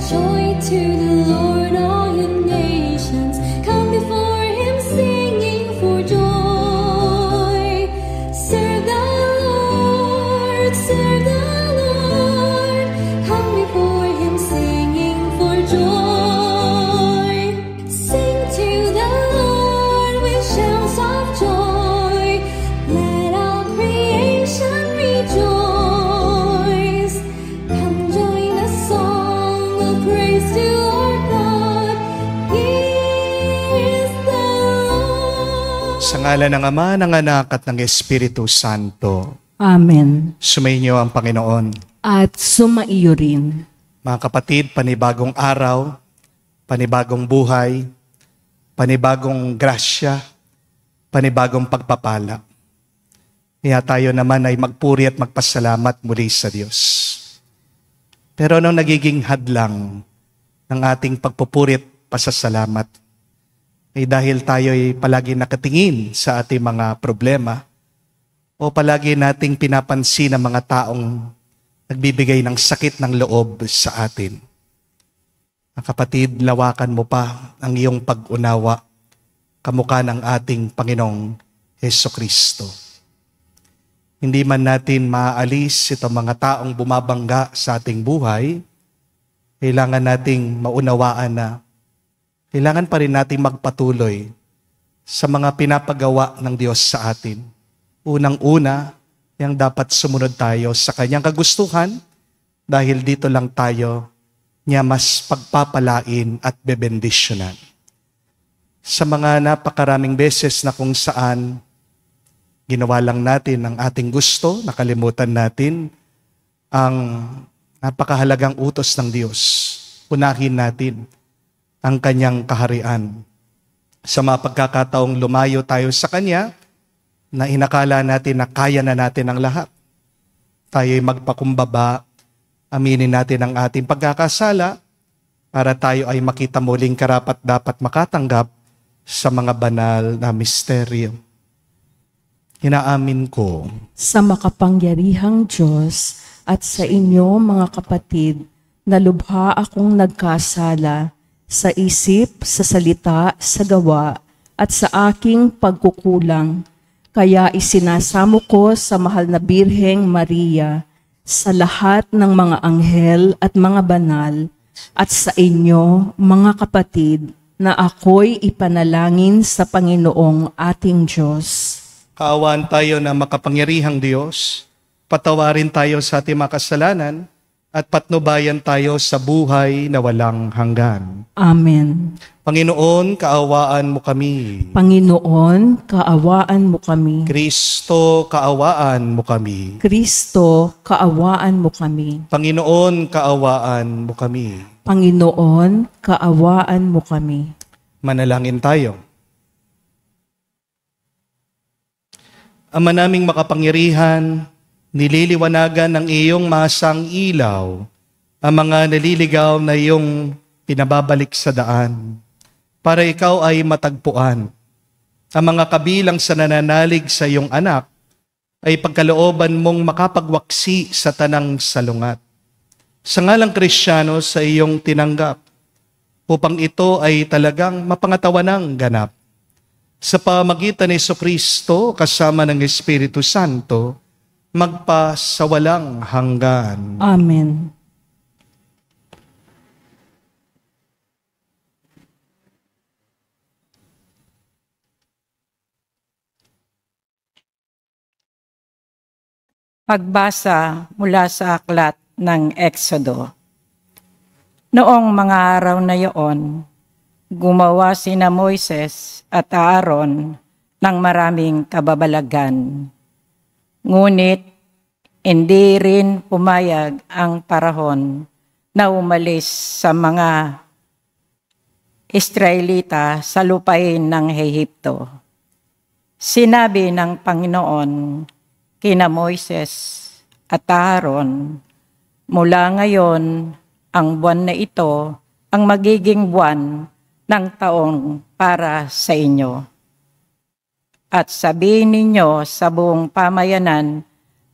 Joy to the Lord, all you nations. Come before him singing for joy. Serve the Lord, serve the Lord. Come before him singing for joy. Sing to the Lord with shouts of joy. Let all creation rejoice. Come join the song of praise to our God. He is the Lord. Sa ngalan ng Ama, ng Anak at ng Espiritu Santo. Amen. Sumainyo ang Panginoon. At sumaiyo rin. Mga kapatid, panibagong araw, panibagong buhay, panibagong grasya, panibagong pagpapala. Kaya tayo naman ay magpuri at magpasalamat muli sa Diyos. Pero anong nagiging hadlang ng ating pagpupuri at pasasalamat? Ay dahil tayo ay palagi nakatingin sa ating mga problema o palagi nating pinapansin ang mga taong nagbibigay ng sakit ng loob sa atin. Mga kapatid, lawakan mo pa ang iyong pag-unawa kamukha ng ating Panginoong Hesukristo. Hindi man natin maaalis itong mga taong bumabangga sa ating buhay, kailangan nating maunawaan na kailangan pa rin nating magpatuloy sa mga pinapagawa ng Diyos sa atin. Unang-una, yung dapat sumunod tayo sa kanyang kagustuhan dahil dito lang tayo niya mas pagpapalain at bebendisyonan. Sa mga napakaraming beses na kung saan ginawa lang natin ang ating gusto, nakalimutan natin ang napakahalagang utos ng Diyos. Unahin natin ang kanyang kaharian. Sa mga pagkakataong lumayo tayo sa kanya, na inakala natin na kaya na natin ang lahat. Tayo'y magpakumbaba, aminin natin ang ating pagkakasala para tayo ay makita muling karapat dapat makatanggap sa mga banal na misteryo. Inaamin ko Sa makapangyarihang Diyos at sa inyo mga kapatid, na lubha akong nagkasala sa isip, sa salita, sa gawa, at sa aking pagkukulang. Kaya isinasamo ko sa mahal na Birheng Maria, sa lahat ng mga anghel at mga banal, at sa inyo, mga kapatid, na ako'y ipanalangin sa Panginoong ating Diyos. kaawaan tayo na makapangyarihang Diyos, patawarin tayo sa ating mga kasalanan, at patnubayan tayo sa buhay na walang hanggan. Amen. Panginoon, kaawaan mo kami. Panginoon, kaawaan mo kami. Kristo, kaawaan mo kami. Kristo, kaawaan mo kami. Panginoon, kaawaan mo kami. Panginoon, kaawaan mo kami. Manalangin tayo. Ama naming makapangyarihan, nililiwanagan ng iyong masang ilaw ang mga naliligaw na iyong pinababalik sa daan para ikaw ay matagpuan. Ang mga kabilang sa nananalig sa iyong anak ay pagkalooban mong makapagwaksi sa tanang salungat. Sa ngalang Kristiyano sa iyong tinanggap upang ito ay talagang mapangatawanang ganap. Sa pamagitan ni Jesucristo kasama ng Espiritu Santo, magpasawalang hanggan. Amen. Pagbasa mula sa aklat ng Exodo. Noong mga araw na iyon, gumawa sina Moises at Aaron ng maraming kababalagan. Ngunit hindi rin pumayag ang Parahon na umalis sa mga Israelita sa lupain ng Ehipto. Sinabi ng Panginoon kina Moises at Aaron, mula ngayon ang buwan na ito ang magiging buwan ng taong para sa inyo. At sabihin ninyo sa buong pamayanan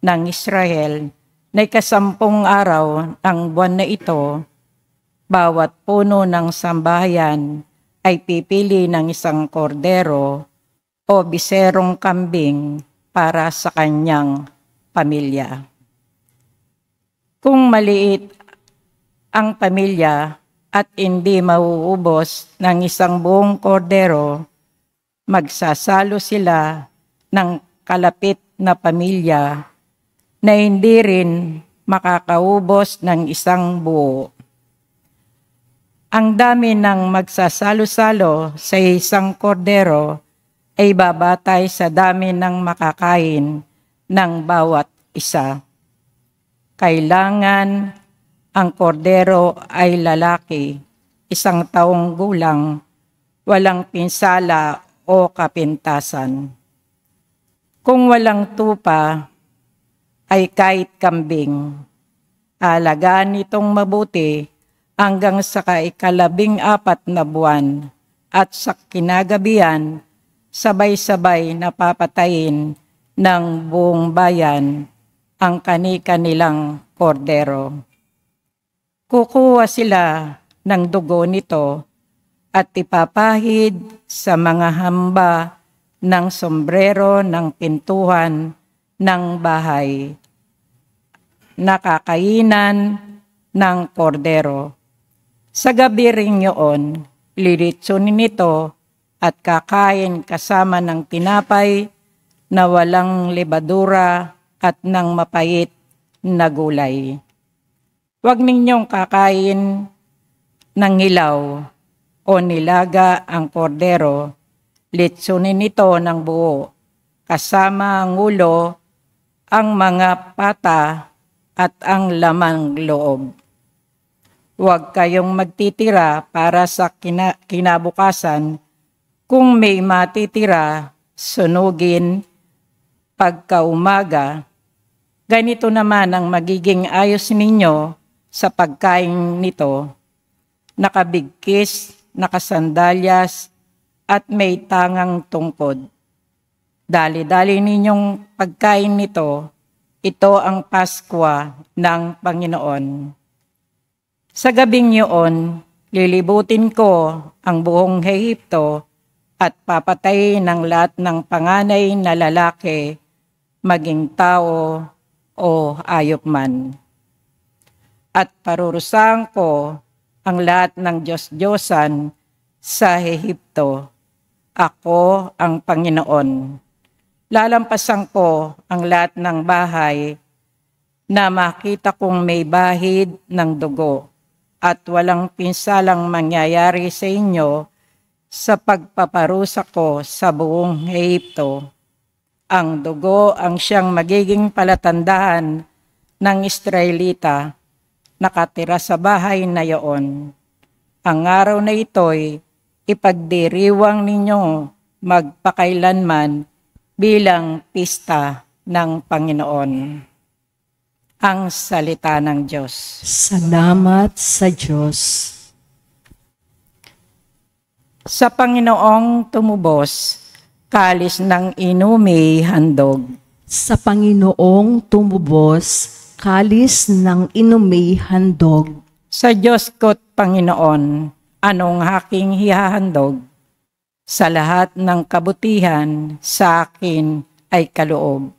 ng Israel na ikasampung araw ng buwan na ito, Bawat puno ng sambahayan ay pipili ng isang kordero o biserong kambing para sa kanyang pamilya. Kung maliit ang pamilya at hindi mauubos ng isang buong kordero, magsasalo sila ng kalapit na pamilya na hindi rin makakaubos ng isang buo. Ang dami ng magsasalo-salo sa isang kordero ay babatay sa dami ng makakain ng bawat isa. Kailangan ang kordero ay lalaki, 1 taong gulang, walang pinsala o kapintasan. Kung walang tupa, ay kahit kambing. Alagaan itong mabuti hanggang sa ika-14 na buwan at sa kinagabihan, sabay-sabay napapatayin ng buong bayan ang kani-kanilang kordero. Kukuha sila ng dugo nito at ipapahid sa mga hamba ng sombrero ng pintuan ng bahay. Nakakainan ng kordero. Sa gabi ring yun, liritsunin nito at kakain kasama ng tinapay na walang lebadura at ng mapait na gulay. Huwag ninyong kakain ng hilaw o nilaga ang kordero, litsunin nito ng buo, kasama ang ulo, ang mga pata at ang lamang loob. Huwag kayong magtitira para sa kinabukasan. Kung may matitira, sunugin pagkaumaga. Ganito naman ang magiging ayos ninyo sa pagkain nito. Nakabigkis, nakasandalyas, at may tangang tungkod. Dali-dali ninyong pagkain nito, ito ang Paskwa ng Panginoon. Sa gabing yun, lilibutin ko ang buong Ehipto at papatay ng lahat ng panganay na lalaki, maging tao o hayop man. At parurusahan ko ang lahat ng Diyos-Diyosan sa Ehipto. Ako ang Panginoon. Lalampasan ko ang lahat ng bahay na makita kong may bahid ng dugo at walang pinsalang mangyayari sa inyo sa pagpaparusa ko sa buong Ehipto. Ang dugo ang siyang magiging palatandaan ng Israelita nakatira sa bahay na iyon. Ang araw na ito'y ipagdiriwang ninyo magpakailanman bilang pista ng Panginoon. Ang salita ng Diyos. Salamat sa Diyos. Sa Panginoong tumubos, kalis ng inumi handog. Sa Panginoong tumubos, kalis ng inumi handog. Sa Diyos ko't Panginoon, anong aking hihahandog? Sa lahat ng kabutihan sa akin ay kaloob.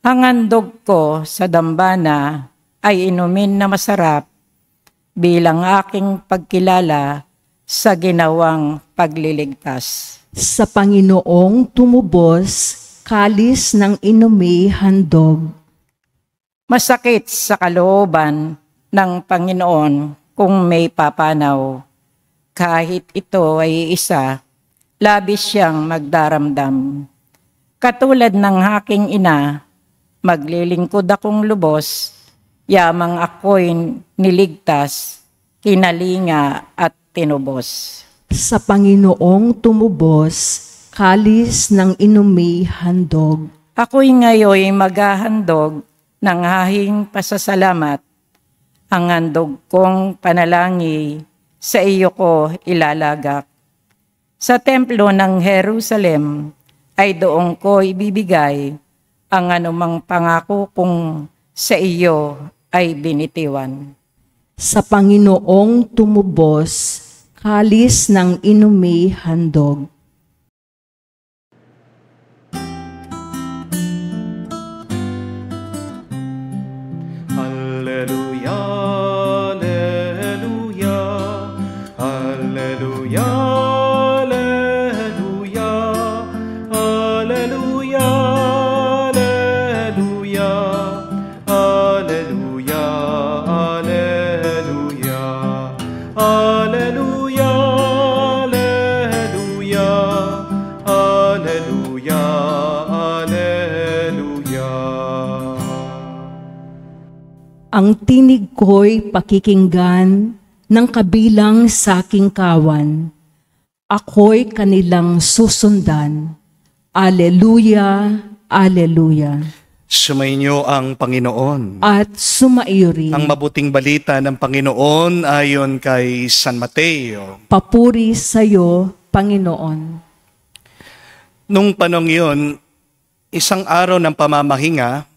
Ang handog ko sa dambana ay inumin na masarap bilang aking pagkilala sa ginawang pagliligtas. Sa Panginoong tumubos, kalis ng inumi handog. Masakit sa kalooban ng Panginoon kung may papanaw. Kahit ito ay isa, labis siyang magdaramdam. Katulad ng aking ina, maglilingkod akong lubos, yamang ako'y niligtas, kinalinga at tinubos. Sa Panginoong tumubos, kalis ng inumi handog. Ako'y ngayoy maghahandog ng hahing pasasalamat. Ang handog kong panalangin sa iyo ko ilalagak. Sa templo ng Jerusalem ay doon ko ibibigay ang anumang pangako kong sa iyo ay binitiwan. sa Panginoong tumubos, kalis ng inumi handog. Alleluia, alleluia, alleluia, alleluia, alleluia, alleluia, alleluia, alleluia, alleluia, alleluia, alleluia, alleluia. Ang tinig ko'y pakikinggan ng kabilang sa aking kawan. Ako'y kanilang susundan. Alleluia, alleluia. Sumainyo ang Panginoon. At sumaiyo rin. Ang mabuting balita ng Panginoon ayon kay San Mateo. Papuri sa iyo, Panginoon. Nung panong yun, isang araw ng pamamahinga,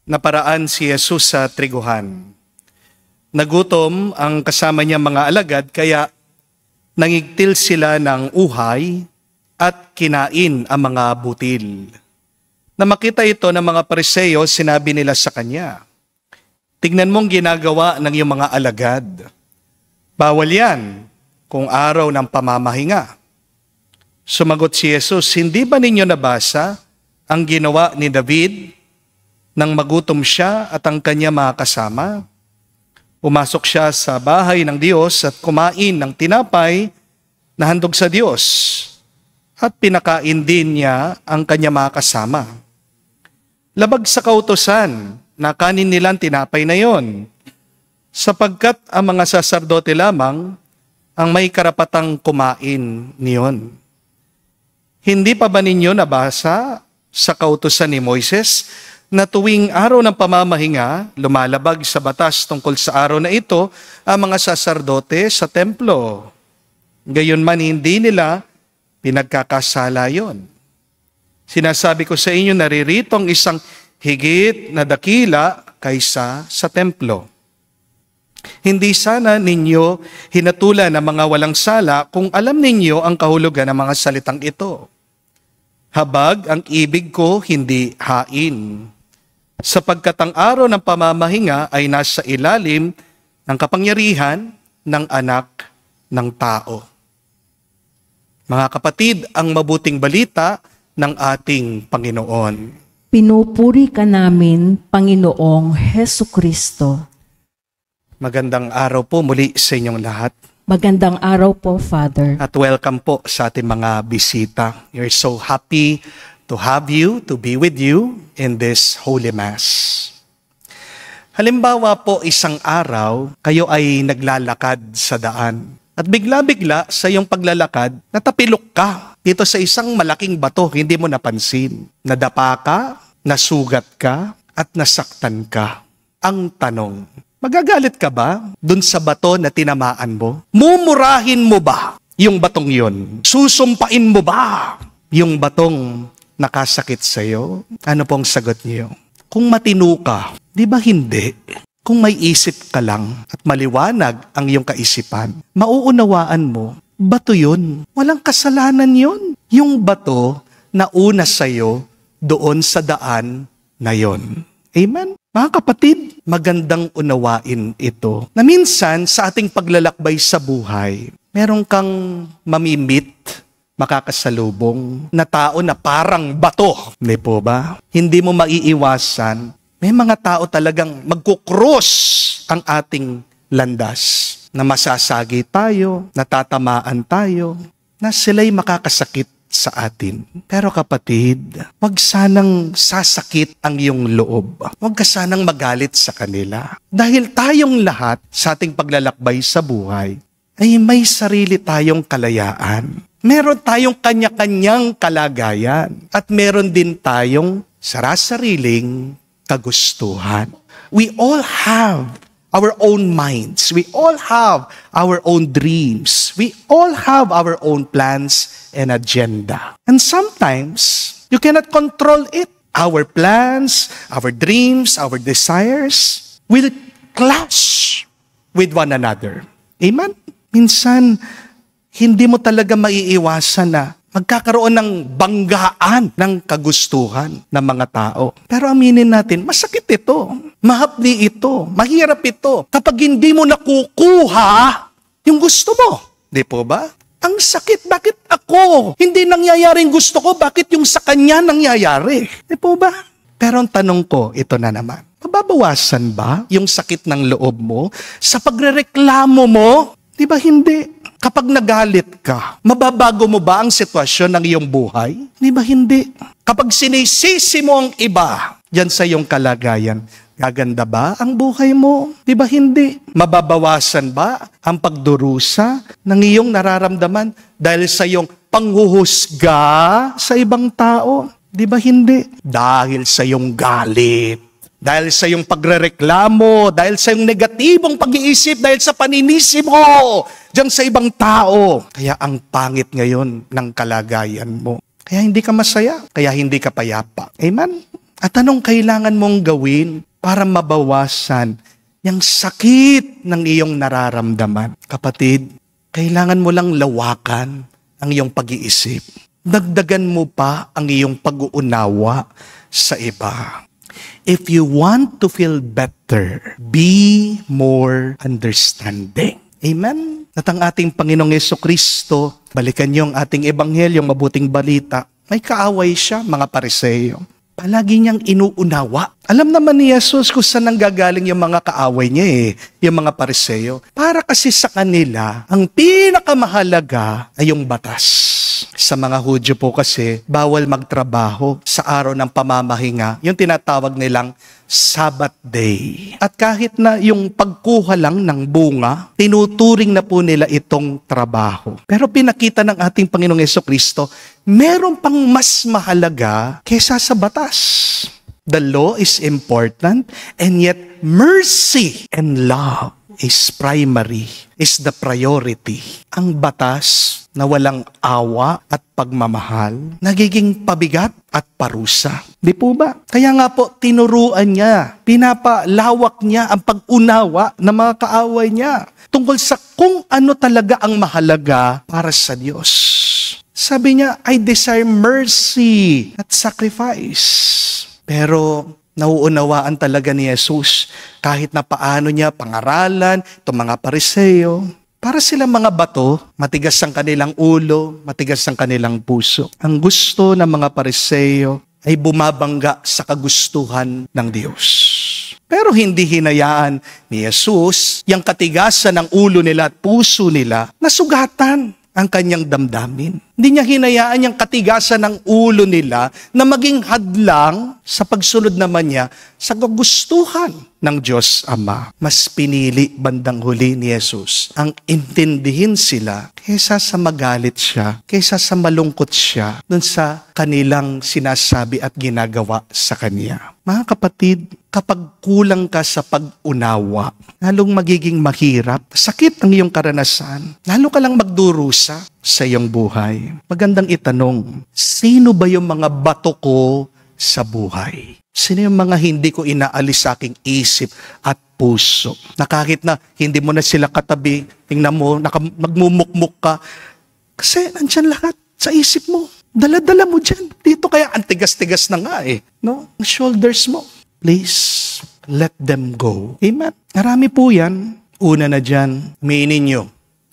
naparaan si Jesus sa triguhan. Nagutom ang kasama niya mga alagad, kaya nangigtil sila ng uhay at kinain ang mga butil. Na makita ito ng mga Pariseo, sinabi nila sa kanya, "Tignan mong ginagawa ng iyong mga alagad. Bawal yan kung araw ng pamamahinga." Sumagot si Jesus, "Hindi ba ninyo nabasa ang ginawa ni David nang magutom siya at ang kanya mga kasama? Pumasok siya sa bahay ng Diyos at kumain ng tinapay na handog sa Diyos at pinakain din niya ang kanya mga kasama. Labag sa kautusan na kanin nilang tinapay na yon, sapagkat ang mga saserdote lamang ang may karapatang kumain niyon. Hindi pa ba ninyo nabasa sa kautusan ni Moises na tuwing araw ng pamamahinga, lumalabag sa batas tungkol sa araw na ito ang mga saserdote sa templo? Gayunman hindi nila pinagkakasala yon. Sinasabi ko sa inyo, naririto ang isang higit na dakila kaysa sa templo. Hindi sana ninyo hinatulan ng mga walang sala kung alam ninyo ang kahulugan ng mga salitang ito. Habag ang ibig ko, hindi hain. Sapagkat ang araw ng pamamahinga ay nasa ilalim ng kapangyarihan ng anak ng tao." Mga kapatid, ang mabuting balita ng ating Panginoon. Pinupuri ka namin, Panginoong Hesukristo. Magandang araw po muli sa inyong lahat. Magandang araw po, Father. At welcome po sa ating mga bisita. We're so happy to have you, to be with you in this Holy Mass. Halimbawa po, isang araw, kayo ay naglalakad sa daan. At bigla-bigla sa iyong paglalakad, natapilok ka dito sa isang malaking bato, hindi mo napansin. Nadapa ka, nasugat ka, at nasaktan ka. Ang tanong, magagalit ka ba dun sa bato na tinamaan mo? Mumurahin mo ba yung batong yun? Susumpain mo ba yung batong nakasakit sa'yo? Ano pong sagot niyo? Kung matino ka, di ba hindi? Kung may isip ka lang at maliwanag ang iyong kaisipan, mauunawaan mo, bato yun. Walang kasalanan yun. Yung bato na una sa'yo doon sa daan na yun. Amen? Mga kapatid, magandang unawain ito. Na minsan sa ating paglalakbay sa buhay, meron kang mamimit, makakasalubong na tao na parang bato. Hindi po ba? Hindi mo maiiwasan. May mga tao talagang magkukross ang ating landas. Na masasagi tayo, natatamaan tayo, na sila'y makakasakit sa atin. Pero kapatid, wag sanang sasakit ang iyong loob. Wag ka sanang magalit sa kanila. Dahil tayong lahat sa ating paglalakbay sa buhay, ay may sarili tayong kalayaan. Meron tayong kanya-kanyang kalagayan. At meron din tayong sarasariling kagustuhan. We all have our own minds. We all have our own dreams. We all have our own plans and agenda. And sometimes, you cannot control it. Our plans, our dreams, our desires will clash with one another. Amen? Minsan, hindi mo talaga maiiwasan na magkakaroon ng banggaan ng kagustuhan ng mga tao. Pero aminin natin, masakit ito. Mahapdi ito. Mahirap ito. Kapag hindi mo nakukuha yung gusto mo. Di po ba? Ang sakit, bakit ako? Hindi nangyayaring gusto ko, bakit yung sa kanya nangyayari? Di po ba? Pero ang tanong ko, ito na naman. Mababawasan ba yung sakit ng loob mo sa pagrereklamo mo? Di ba hindi? Kapag nagalit ka, mababago mo ba ang sitwasyon ng iyong buhay? Di ba hindi? Kapag sinisisi mo ang iba dyan sa iyong kalagayan, gaganda ba ang buhay mo? Di ba hindi? Mababawasan ba ang pagdurusa ng iyong nararamdaman dahil sa iyong panghuhusga sa ibang tao? Di ba hindi? Dahil sa iyong galit. Dahil sa iyong pagrereklamo, dahil sa iyong negatibong pag-iisip, dahil sa paninisi mo diyan sa ibang tao. Kaya ang pangit ngayon ng kalagayan mo. Kaya hindi ka masaya, kaya hindi ka payapa. Amen? At anong kailangan mong gawin para mabawasan yung sakit ng iyong nararamdaman? Kapatid, kailangan mo lang lawakan ang iyong pag-iisip. Dagdagan mo pa ang iyong pag-uunawa sa iba. If you want to feel better, be more understanding. Amen? At ang ating Panginoong Jesucristo, balikan niyo ang ating ebanghelyo, mabuting balita. May kaaway siya, mga Pariseo. Palagi niyang inuunawa. Alam naman ni Jesus kung saan nanggagaling yung mga kaaway niya yung mga Pariseo. Para kasi sa kanila, ang pinakamahalaga ay yung batas. Sa mga Hudyo po kasi, bawal magtrabaho sa araw ng pamamahinga, yung tinatawag nilang Sabbath Day. At kahit na yung pagkuha lang ng bunga, tinuturing na po nila itong trabaho. Pero pinakita ng ating Panginoong Jesucristo, meron pang mas mahalaga kaysa sa batas. The law is important, and yet mercy and love is primary, is the priority. Ang batas na walang awa at pagmamahal, nagiging pabigat at parusa. Di po ba? Kaya nga po, tinuruan niya, pinapalawak niya ang pag-unawa ng mga kaaway niya tungkol sa kung ano talaga ang mahalaga para sa Diyos. Sabi niya, I desire mercy at sacrifice. Pero nauunawaan talaga ni Jesus kahit na paano niya pangaralan itong mga Pariseo. Para silang mga bato, matigas ang kanilang ulo, matigas ang kanilang puso. Ang gusto ng mga Pariseo ay bumabangga sa kagustuhan ng Diyos. Pero hindi hinayaan ni Jesus yung katigasan ng ulo nila at puso nila na sugatan ang kanyang damdamin. Hindi niya hinayaan yung katigasan ng ulo nila na maging hadlang sa pagsunod naman niya sa kagustuhan ng Diyos Ama. Mas pinili bandang huli ni Jesus ang intindihin sila kaysa sa magalit siya, kaysa sa malungkot siya dun sa kanilang sinasabi at ginagawa sa kanya. Mga kapatid, kapag kulang ka sa pag-unawa, lalong magiging mahirap, sakit ang iyong karanasan, lalo ka lang magdurusa sa iyong buhay. Magandang itanong, sino ba yung mga bato ko sa buhay? Sino yung mga hindi ko inaalis sa aking isip at puso? Na kahit na hindi mo na sila katabi, tingnan mo, nagmumukmuk ka. Kasi nandyan lahat sa isip mo. Dala-dala mo dyan. Dito kaya ang tigas-tigas na nga no? Ang shoulders mo. Please, let them go. Amen? Marami po yan. Una na dyan, aminin nyo.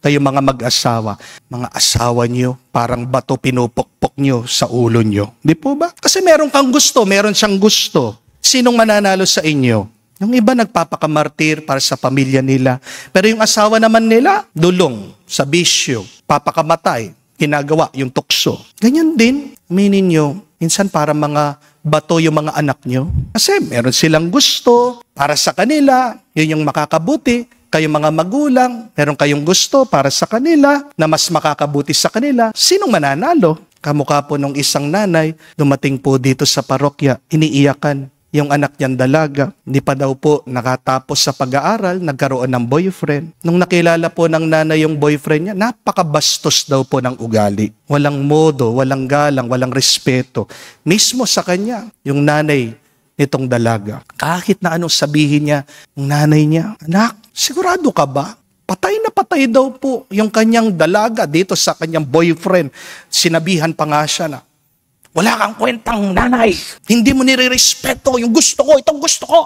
Kayo mga mag-asawa, mga asawa nyo, parang bato pinupukpok nyo sa ulo nyo. Di po ba? Kasi meron kang gusto, meron siyang gusto. Sinong mananalo sa inyo? Yung iba nagpapakamartir para sa pamilya nila. Pero yung asawa naman nila, dulong, sa bisyo, papakamatay, ginagawa yung tukso. Ganyan din, aminin nyo, minsan para mga bato yung mga anak nyo. Kasi meron silang gusto para sa kanila, yun yung makakabuti. Kayong mga magulang, meron kayong gusto para sa kanila na mas makakabuti sa kanila. Sinong mananalo? Kamukha po nung isang nanay, dumating po dito sa parokya, iniiyakan yung anak niyang dalaga. Hindi pa daw po nakatapos sa pag-aaral, nagkaroon ng boyfriend. Nung nakilala po ng nanay yung boyfriend niya, napakabastos daw po ng ugali. Walang modo, walang galang, walang respeto. Mismo sa kanya, yung nanay, nitong dalaga. Kahit na anong sabihin niya, ng nanay niya, anak, sigurado ka ba? Patay na patay daw po yung kanyang dalaga dito sa kanyang boyfriend. Sinabihan pa nga siya na, wala kang kwentang nanay. Hindi mo nire-respeto yung gusto ko, itong gusto ko.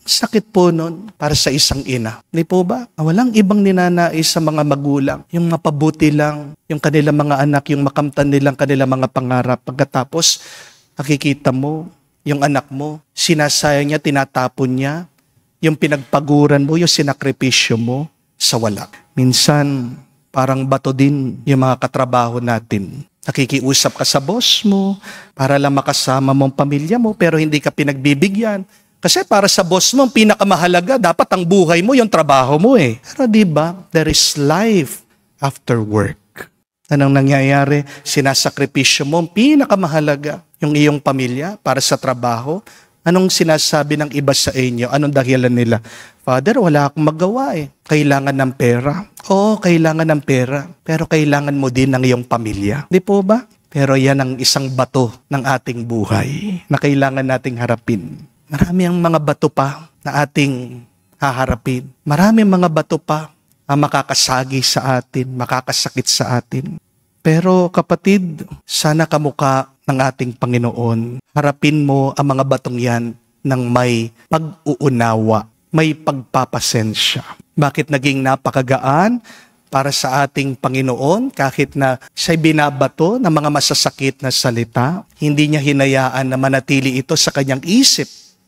Sakit po nun para sa isang ina. Hindi po ba? Walang ibang ninanais sa mga magulang. Yung mapabuti lang, yung kanilang mga anak, yung makamtan nilang kanilang mga pangarap. Pagkatapos, nakikita mo, yung anak mo, sinasayang niya, tinatapon niya, yung pinagpaguran mo, yung sinakripisyo mo, sa wala. Minsan, parang bato din yung mga katrabaho natin. Nakikiusap ka sa boss mo para lang makasama mong pamilya mo pero hindi ka pinagbibigyan. Kasi para sa boss mo, ang pinakamahalaga, dapat ang buhay mo, yung trabaho mo eh. Pero diba, there is life after work. Anong nangyayari? Sinasakripisyo mo, ang pinakamahalaga, yung iyong pamilya para sa trabaho. Anong sinasabi ng iba sa inyo? Anong dahilan nila? Father, wala akong magawa eh. Kailangan ng pera. Oo, kailangan ng pera. Pero kailangan mo din ng iyong pamilya. Di po ba? Pero yan ang isang bato ng ating buhay na kailangan nating harapin. Marami ang mga bato pa na ating haharapin. Marami ang mga bato pa ang makakasagi sa atin, makakasakit sa atin. Pero kapatid, sana kamukha ng ating Panginoon. Harapin mo ang mga batong yan ng may pag-uunawa, may pagpapasensya. Bakit naging napakagaan para sa ating Panginoon kahit na siya'y binabato ng mga masasakit na salita? Hindi niya hinayaan na manatili ito sa kanyang isip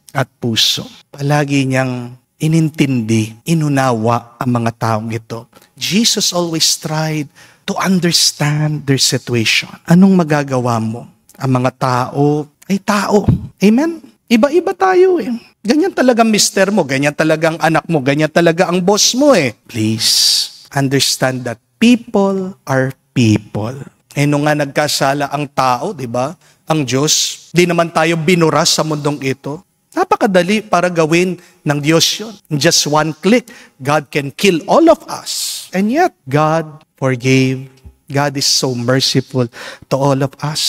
at puso. Palagi niyang inintindi, inunawa ang mga taong ito. Jesus always tried to understand their situation. Anong magagawa mo? Ang mga tao ay tao. Amen? Iba-iba tayo eh. Ganyan talaga mister mo, ganyan talaga ang anak mo, ganyan talaga ang boss mo eh. Please, understand that people are people. Eh nung nga nagkasala ang tao, di ba? Ang Diyos, di naman tayo binura sa mundong ito. Napakadali para gawin ng Diyos yun. In just one click, God can kill all of us. And yet, God forgave. God is so merciful to all of us.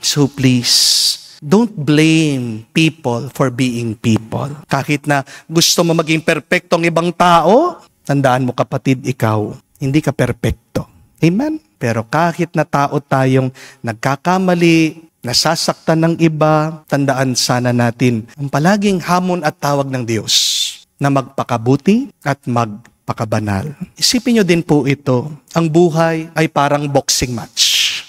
So please, don't blame people for being people. Kahit na gusto mo maging perpekto ang ibang tao, tandaan mo kapatid, ikaw, hindi ka perpekto. Amen? Pero kahit na tao tayong nagkakamali, nasasaktan ng iba, tandaan sana natin ang palaging hamon at tawag ng Diyos na magpakabuti at magpakabanal. Isipin nyo din po ito, ang buhay ay parang boxing match.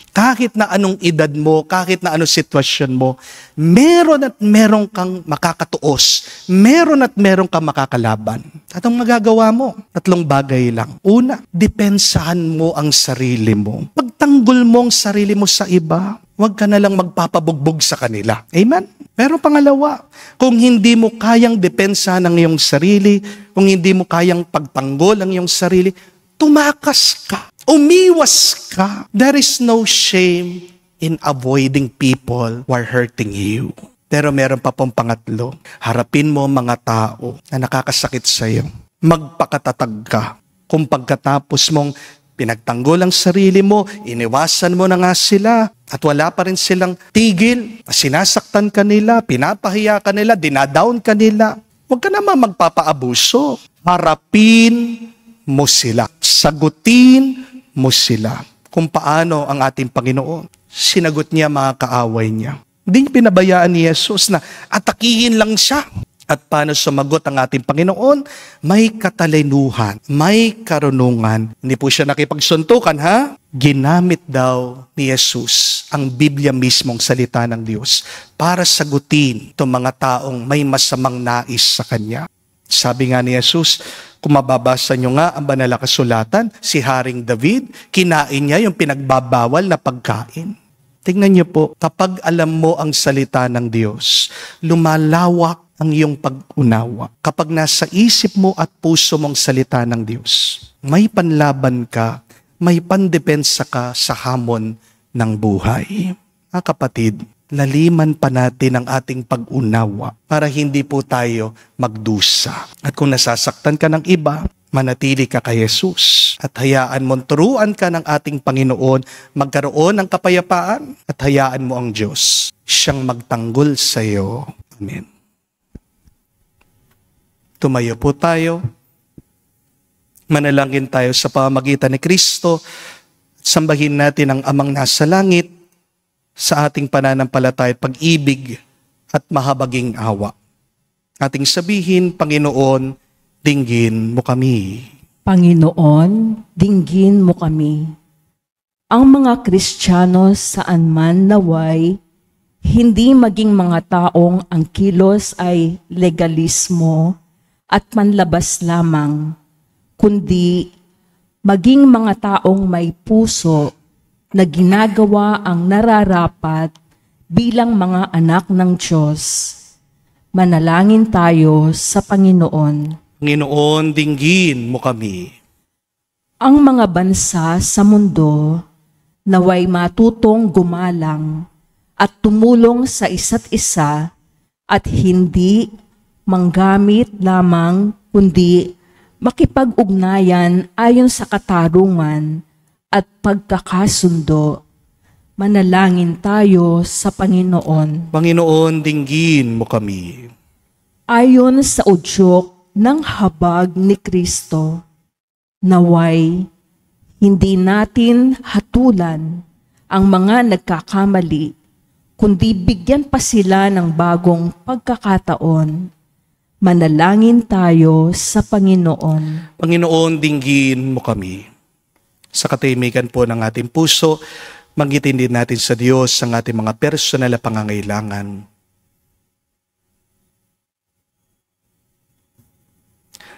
Kahit na anong edad mo, kahit na anong sitwasyon mo, meron at meron kang makakatuos. Meron at meron kang makakalaban. At ang magagawa mo, 3 bagay lang. Una, depensahan mo ang sarili mo. Pagtanggol mo ang sarili mo sa iba, huwag ka na lang magpapabugbog sa kanila. Amen? Pero pangalawa, kung hindi mo kayang depensahan ang iyong sarili, kung hindi mo kayang pagtanggol ang iyong sarili, tumakas ka. Umiwas ka. There is no shame in avoiding people who are hurting you. Pero meron pa pong pangatlo. Harapin mo mga tao na nakakasakit sa iyo. Magpakatatag ka. Kung pagkatapos mong pinagtanggol ang sarili mo, iniwasan mo na nga sila, at wala pa rin silang tigil, sinasaktan ka nila, pinapahiya ka nila, dinadown ka nila, huwag ka naman magpapaabuso. Harapin mo sila. Sagutin mo sila. Kung paano ang ating Panginoon, sinagot niya mga kaaway niya. Hindi niya pinabayaan ni Jesus na atakihin lang siya. At paano sumagot ang ating Panginoon? May katalinuhan, may karunungan. Hindi po siya nakipagsuntukan, ha? Ginamit daw ni Jesus ang Biblia mismong salita ng Diyos para sagutin itong mga taong may masamang nais sa Kanya. Sabi nga ni Jesus, kung mababasa nyo nga ang banal na kasulatan, si Haring David, kinain niya yung pinagbabawal na pagkain. Tingnan niyo po, kapag alam mo ang salita ng Diyos, lumalawak ang iyong pag-unawa. Kapag nasa isip mo at puso mong salita ng Diyos, may panlaban ka, may pandepensa ka sa hamon ng buhay. Kapatid, laliman pa natin ang ating pag-unawa para hindi po tayo magdusa. At kung nasasaktan ka ng iba, manatili ka kay Jesus at hayaan mong turuan ka ng ating Panginoon, magkaroon ng kapayapaan at hayaan mo ang Diyos siyang magtanggol sa iyo. Amen. Tumayo po tayo. Manalangin tayo sa pamamagitan ni Kristo. Sambahin natin ang Amang nasa langit sa ating pananampalataya, pag-ibig at mahabaging awa. Ating sabihin, Panginoon, dinggin mo kami. Panginoon, dinggin mo kami. Ang mga Kristiyano saan man naway, hindi maging mga taong ang kilos ay legalismo at manlabas lamang, kundi maging mga taong may puso na ginagawa ang nararapat bilang mga anak ng Diyos. Manalangin tayo sa Panginoon. Panginoon, dinggin mo kami. Ang mga bansa sa mundo naway matutong gumalang at tumulong sa isa't isa at hindi manggamit lamang kundi makipag-ugnayan ayon sa katarungan at pagkakasundo. Manalangin tayo sa Panginoon. Panginoon, dinggin mo kami. Ayon sa udyok ng habag ni Kristo, naway hindi natin hatulan ang mga nagkakamali, kundi bigyan pa sila ng bagong pagkakataon. Manalangin tayo sa Panginoon. Panginoon, dinggin mo kami. Sa katahimikan po ng ating puso, magitin din natin sa Diyos ang ating mga personal na pangangailangan.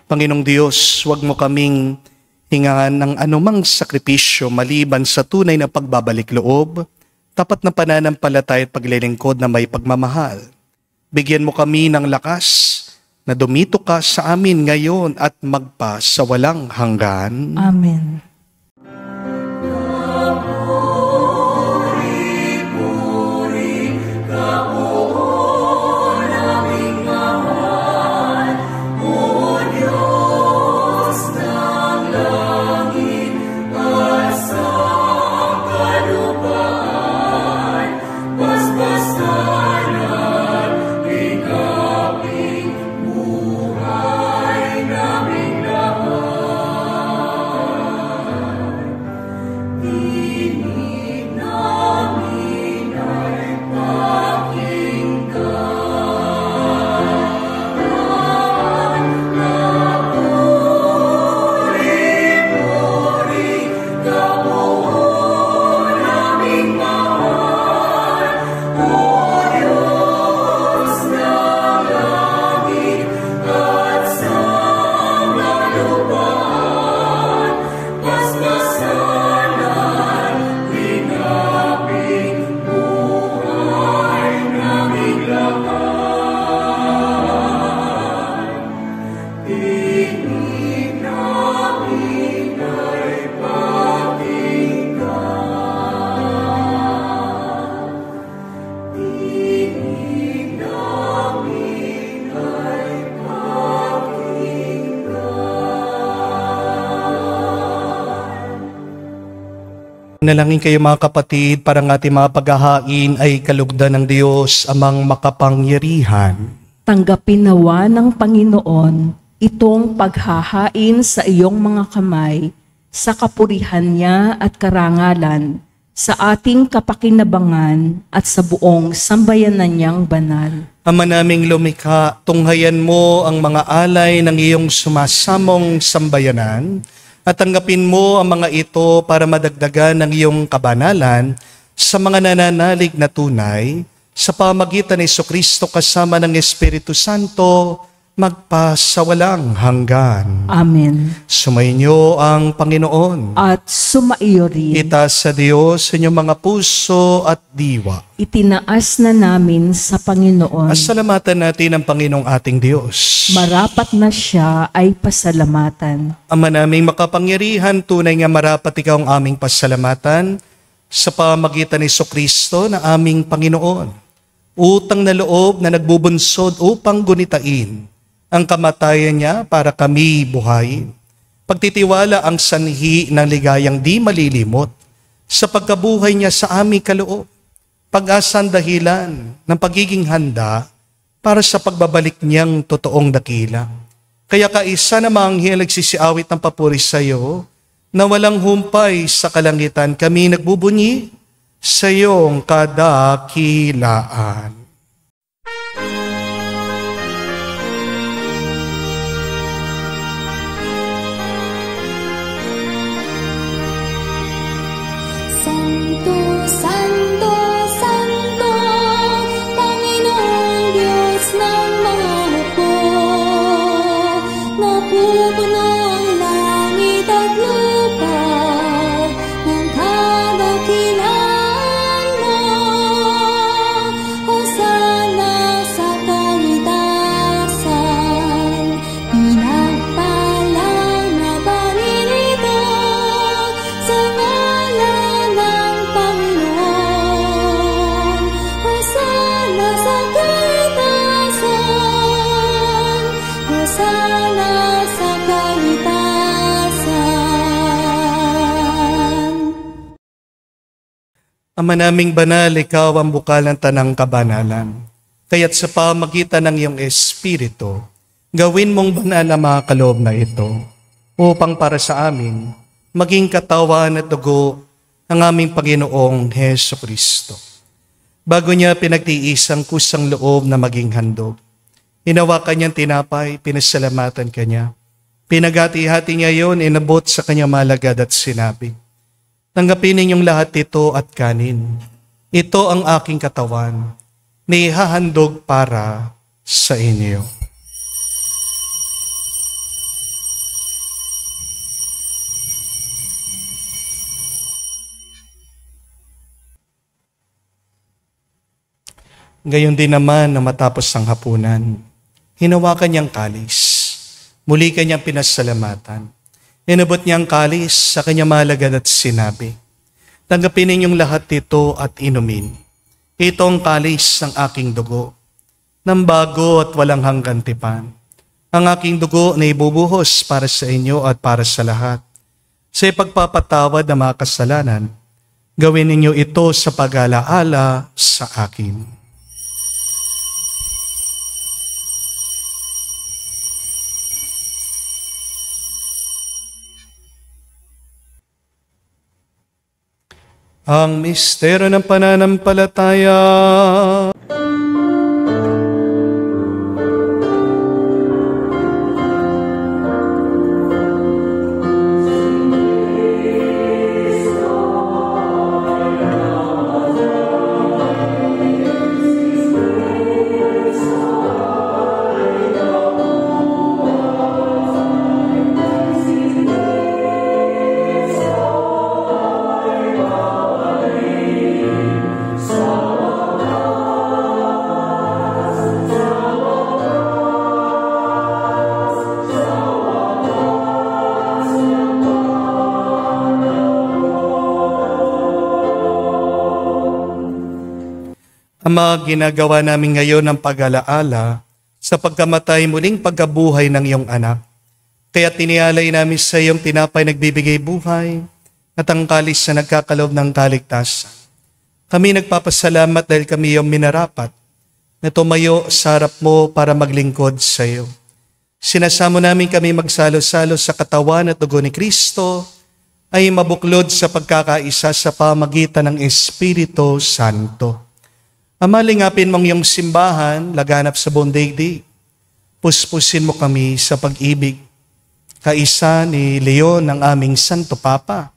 Panginoong Diyos, huwag mo kaming hingaan ng anumang sakripisyo maliban sa tunay na pagbabalik loob, tapat na pananampalataya at paglilingkod na may pagmamahal. Bigyan mo kami ng lakas na dumito ka sa amin ngayon at magpa sa walang hanggan. Amen. Nalangin kayo mga kapatid, para ng ating mga paghahain ay kalugdan ng Diyos amang makapangyarihan. Tanggapin nawa ng Panginoon itong paghahain sa iyong mga kamay sa kapurihan niya at karangalan sa ating kapakinabangan at sa buong sambayanan niyang banal. Ama naming lumikha, tunghayan mo ang mga alay ng iyong sumasamong sambayanan at tanggapin mo ang mga ito para madagdagan ng iyong kabanalan sa mga nananalig na tunay sa pamagitan ni Jesucristo kasama ng Espiritu Santo magpa sa walang hanggan. Amen. Sumainyo ang Panginoon. At sumaiyo rin. Itaas sa Diyos sa inyong mga puso at diwa. Itinaas na namin sa Panginoon. Pasalamatan natin ang Panginoong ating Diyos. Marapat na siya ay pasalamatan. Ama naming makapangyarihan, tunay nga marapat ikaw ang aming pasalamatan sa pamagitan ni Jesucristo na aming Panginoon. Utang na loob na nagbubunsod upang gunitain ang kamatayan niya para kami buhay. Pagtitiwala ang sanhi ng ligayang di malilimot sa pagkabuhay niya sa aming kaloob. Pag-asa ang dahilan ng pagiging handa para sa pagbabalik niyang totoong dakila. Kaya kaisa na mga anghel nagsisiawit ng papuri sa iyo, na walang humpay sa kalangitan kami nagbubunyi sa iyong kadakilaan. Santo, Santo, Santo, Panginoong Diyos ng mga hukbo. Napupuno ang langit at lupa ng kadakilaan mo. Hosana sa kaitasan, pinagpalang na paninito sa ngalan ng Panginoon. Hosana sa kaitasan, Hosana sa kaitasan. Ama naming banal, ikaw ang bukal ng tanang kabanalan. Kaya't sa pamagitan ng iyong Espiritu, gawin mong banal ang mga kaloob na ito, upang para sa amin, maging katawan at dugo ng aming Panginoong Heso Kristo. Bago niya pinagtiisang kusang loob na maging handog, hinawakan niyang tinapay, pinasalamatan kanya. Pinagati-hati niya yon, inabot sa kanyang malagad at sinabi, "Tanggapin ninyong lahat ito at kanin. Ito ang aking katawan, na ihahandog para sa inyo." Gayon din naman na matapos ang hapunan, hinawakan niyang kalis. Muli kanyang pinasalamatan. Inabot niya ang kalis sa kanyang malagad at sinabi, "Tanggapin ninyong lahat ito at inumin. Ito ang kalis ng aking dugo, ng bago at walang hanggang tipan. Ang aking dugo na ibubuhos para sa inyo at para sa lahat. Sa ipagpapatawad ng mga kasalanan, gawin ninyo ito sa pag-alaala sa akin." Ang misteryo ng pananampalataya. Ama, ginagawa namin ngayon ang pag-alaala sa pagkamatay muling pagkabuhay ng iyong anak. Kaya tinialay namin sa iyong tinapay nagbibigay buhay at ang kalis na nagkakaloob ng kaligtasan. Kami nagpapasalamat dahil kami iyong minarapat na tumayo sa harap mo para maglingkod sa iyo. Sinasamo namin kami magsalo-salo sa katawan at dugo ni Kristo ay mabuklod sa pagkakaisa sa pamagitan ng Espiritu Santo. Ama, lingapin mong iyong simbahan, laganap sa buong daigdig. Puspusin mo kami sa pag-ibig. Kaisa ni Leon ang aming Santo Papa,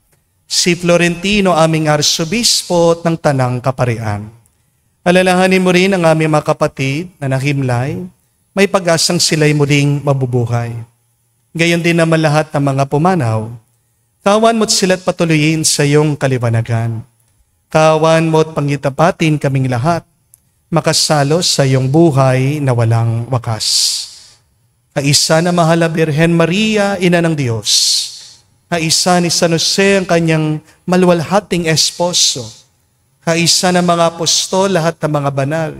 si Florentino aming Arsobispo ng Tanang Kaparian. Alalahanin mo rin ang aming mga kapatid na nahimlay, may pag-asang sila'y muling mabubuhay. Gayon din naman lahat ng mga pumanaw. Kawan mo't sila't patuloyin sa iyong kaliwanagan. Kawan mo't pangitapatin kaming lahat, makasalo sa iyong buhay na walang wakas. Kaisa na mahal na Birhen Maria, Ina ng Diyos. Kaisa ni San Jose, ang kanyang maluwalhating esposo. Kaisa na mga apostol, lahat ng mga banal,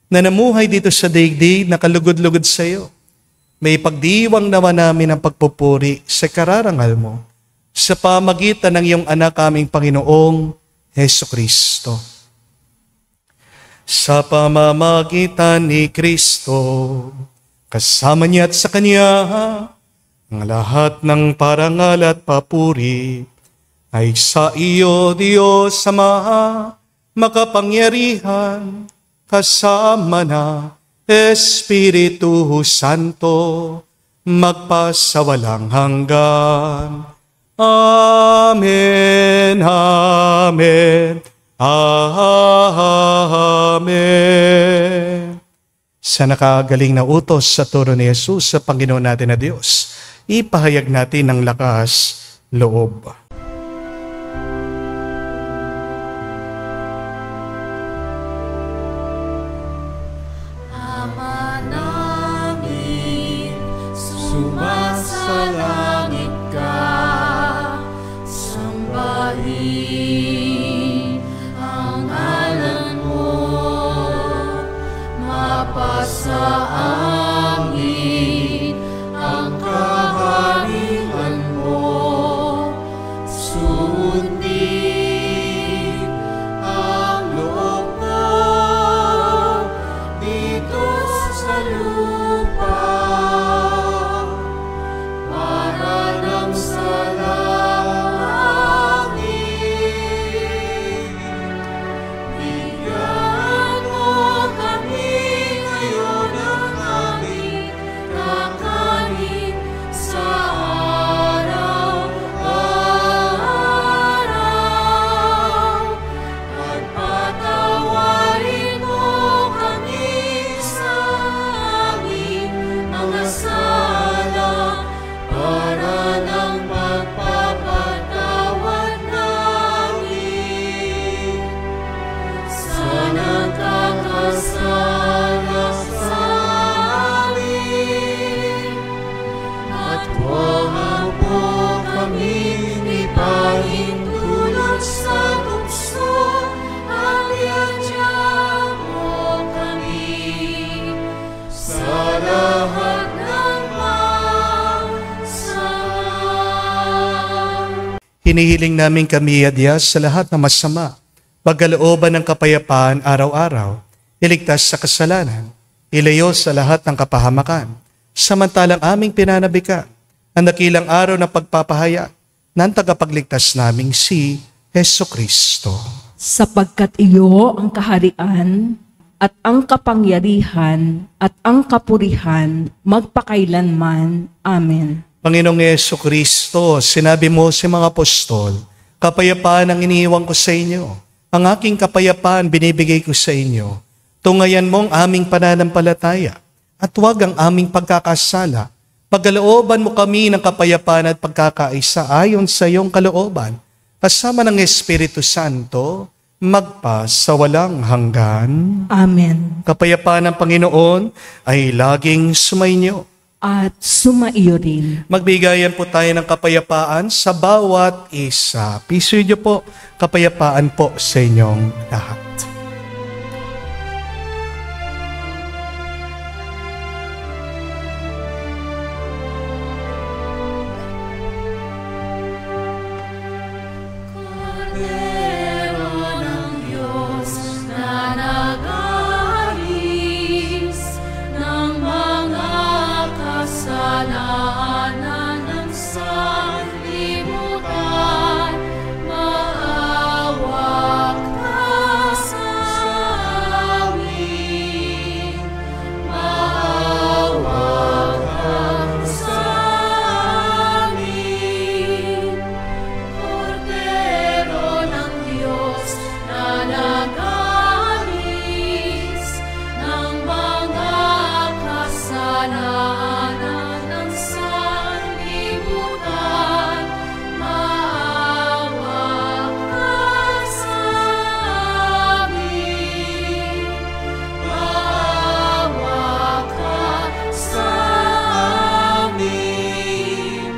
na namuhay dito sa daigdig na kalugod-lugod sa iyo. May pagdiwang naman namin ang pagpupuri sa kararangal mo sa pamagitan ng iyong anak aming Panginoong Heso Kristo. Sa pamamagitan ni Kristo, kasama niya at sa Kanya, ang lahat ng parangal at papuri ay sa iyo, Diyos Ama, makapangyarihan, kasama na Espiritu Santo, magpasawalang hanggan. Amen, amen, amen. Sa nakagaling na utos sa turo ni Jesus sa Panginoon natin na Diyos, ipahayag natin ng lakas loob. Ama namin, sumasalangit ka, sambahin ang ngalan mo, mapasa amin ang kaharian mo, sundin ang loob mo dito sa lupa, para nang sa langit. Bigyan mo kami ngayon ng aming kakanin sa araw-araw, at patawarin mo kami sa aming mga sala, para ng pagpapatawad namin sa nagkakasala sa amin. At huwag mo kami ipahintulot sa tukso, at iadya mo kami sa lahat ng masama. Hinihiling namin kami adya sa lahat ng masama, pagkalooban ng kapayapaan araw-araw, iligtas sa kasalanan, ilayo sa lahat ng kapahamakan, samantalang aming pinanabika ang dakilang araw ng pagpapahaya ng tagapagligtas naming si Jesucristo. Sapagkat iyo ang kaharian at ang kapangyarihan at ang kapurihan magpakailanman. Amen. Panginoong Jesucristo, sinabi mo sa mga apostol, kapayapaan ang iniiwan ko sa inyo. Ang aking kapayapaan binibigay ko sa inyo. Tungayan mo ang aming pananampalataya at huwag ang aming pagkakasala. Pagkalooban mo kami ng kapayapaan at pagkakaisa ayon sa iyong kalooban, kasama ng Espiritu Santo, magpasawalang hanggan. Amen. Kapayapaan ng Panginoon ay laging sumainyo. At sumaiyo rin. Magbigayan po tayo ng kapayapaan sa bawat isa. Pisuyo po, kapayapaan po sa inyong lahat. Kordero ng Diyos na nag-aalis ng mga kasalanan ng sanlibutan, maawa ka sa amin. Maawa ka sa amin. Kordero ng Diyos na nag-aalis ng mga kasalanan ng sanlibutan, maawa ka sa amin. Maawa ka sa amin.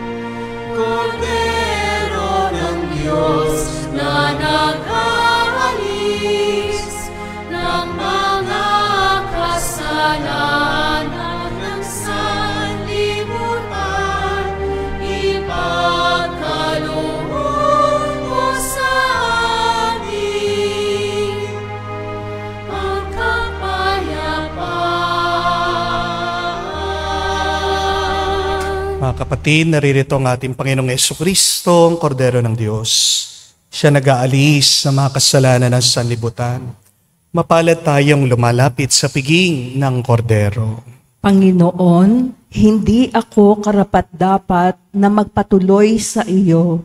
Kordero ng Diyos na nag-aalis ng mga kasalanan ng sanlibutan, ipagkaloob mo sa amin ang kapayapaan. kapatid, naririto ang ating Panginoong Jesucristo, ang Kordero ng Diyos. Siya nag-aalis ng mga kasalanan ng sanlibutan. Mapalad tayong lumalapit sa piging ng Kordero. Panginoon, hindi ako karapat-dapat na magpatuloy sa iyo,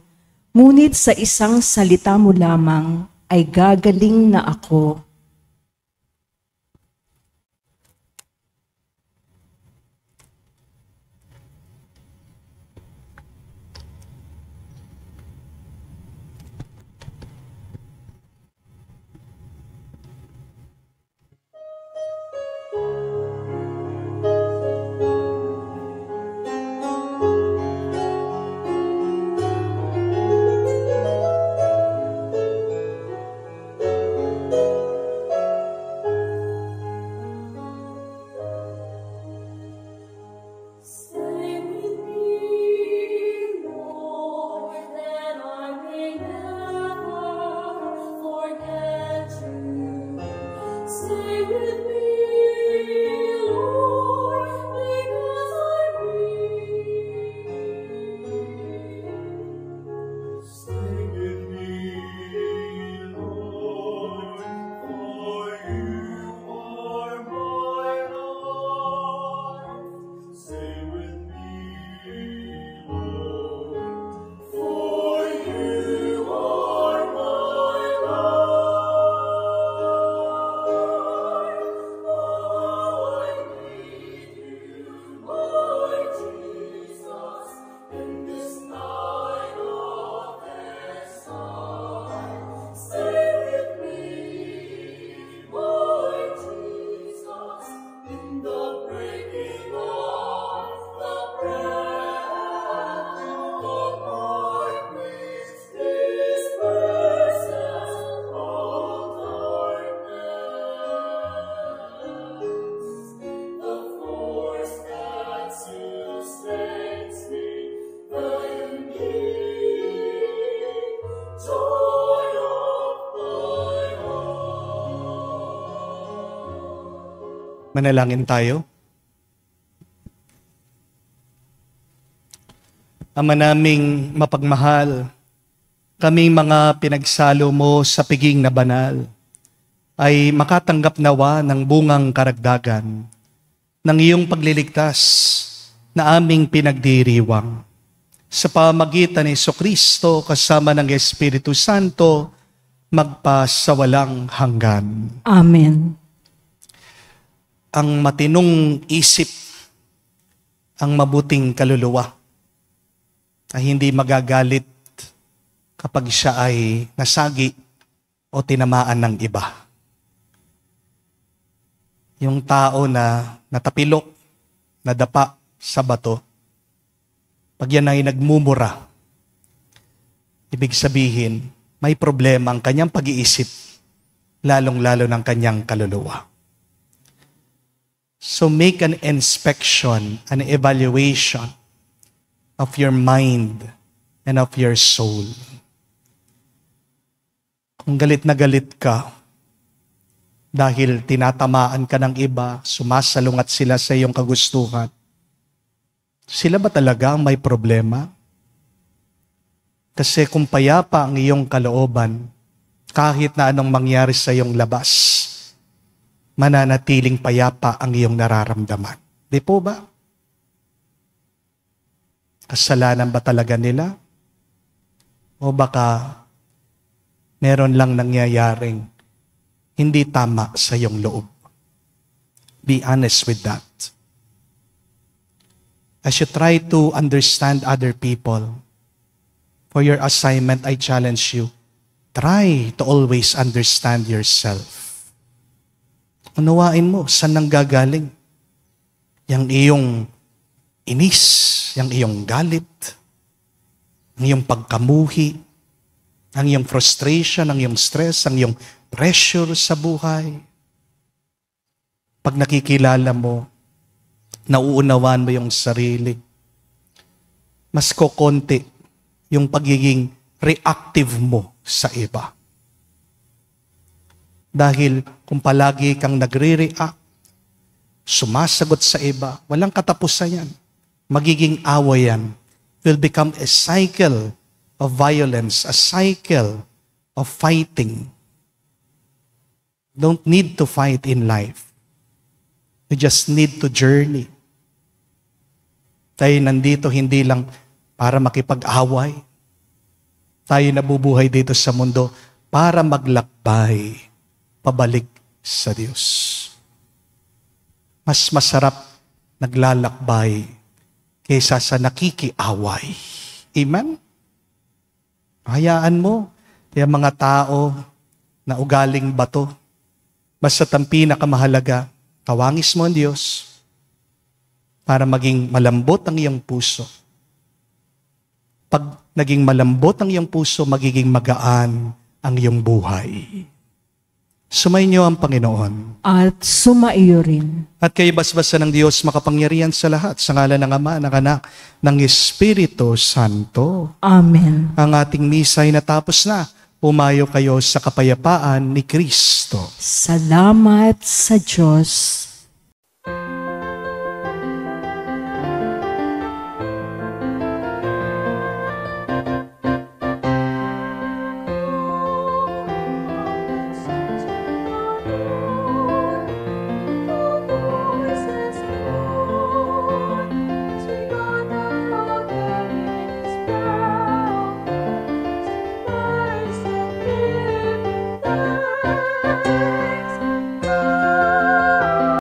ngunit sa isang salita mo lamang ay gagaling na ako. Stay with me, Lord, that I may never forget you. Stay with me, Lord, because I'm weak. Stay with me, Lord, for you are my life. Stay with me, Lord, for you are my life. Oh, I need you, Lord Jesus, in this night of exile. Stay with me, Lord Jesus, in the breaking of the breath of darkness, disperses all darkness. The force that sustains me, the unique joy of my heart. Manalangin tayo. Ama naming mapagmahal, kaming mga pinagsalo mo sa piging na banal, ay makatanggap nawa ng bungang karagdagan ng iyong pagliligtas na aming pinagdiriwang. Sa pamagitan ni Jesucristo kasama ng Espiritu Santo, magpasawalang hanggan. Amen. Ang matinong isip, ang mabuting kaluluwa, ay hindi magagalit kapag siya ay nasagi o tinamaan ng iba. Yung tao na natapilok, nadapa sa bato, pag yan ay nagmumura, ibig sabihin, may problema ang kanyang pag-iisip, lalong-lalo ng kanyang kaluluwa. So make an inspection, an evaluation of your mind and of your soul. Kung galit na galit ka dahil tinatamaan ka ng iba, sumasalungat sila sa iyong kagustuhan, sila ba talaga ang may problema? Kasi kung payapa ang iyong kalooban, kahit na anong mangyari sa iyong labas, mananatiling payapa ang iyong nararamdaman. Di po ba? Kasalanan ba talaga nila? O baka meron lang nangyayaring hindi tama sa iyong loob? Be honest with that. As you try to understand other people, for your assignment, I challenge you, try to always understand yourself. Unawain mo, saan nanggagaling? Yang iyong inis, yang iyong galit, ang iyong pagkamuhi, ang iyong frustration, ang iyong stress, ang iyong pressure sa buhay. Pag nakikilala mo, nauunawaan mo yung sarili, mas kokonti yung pagiging reactive mo sa iba. Dahil kung palagi kang nagre-react, sumasagot sa iba, walang katapusan yan. magiging away yan. It will become a cycle of violence, a cycle of fighting. Don't need to fight in life. You just need to journey. Tayo nandito hindi lang para makipag-away. Tayo nabubuhay dito sa mundo para maglakbay pabalik sa Diyos. Mas masarap naglalakbay kaysa sa nakikiaway. Amen? Hayaan mo yung mga tao na ugaling bato. Basta't ang pinakamahalaga, tawangis mo ang Diyos para maging malambot ang iyong puso. Pag naging malambot ang iyong puso, magiging magaan ang iyong buhay. Sumainyo ang Panginoon. At sumaiyo rin. At kayo basbasa ng Diyos makapangyarihan sa lahat, sa ngalan ng Ama, ng Anak, ng Espiritu Santo. Amen. Ang ating misa ay natapos na. Pumayo kayo sa kapayapaan ni Kristo. Salamat sa Diyos.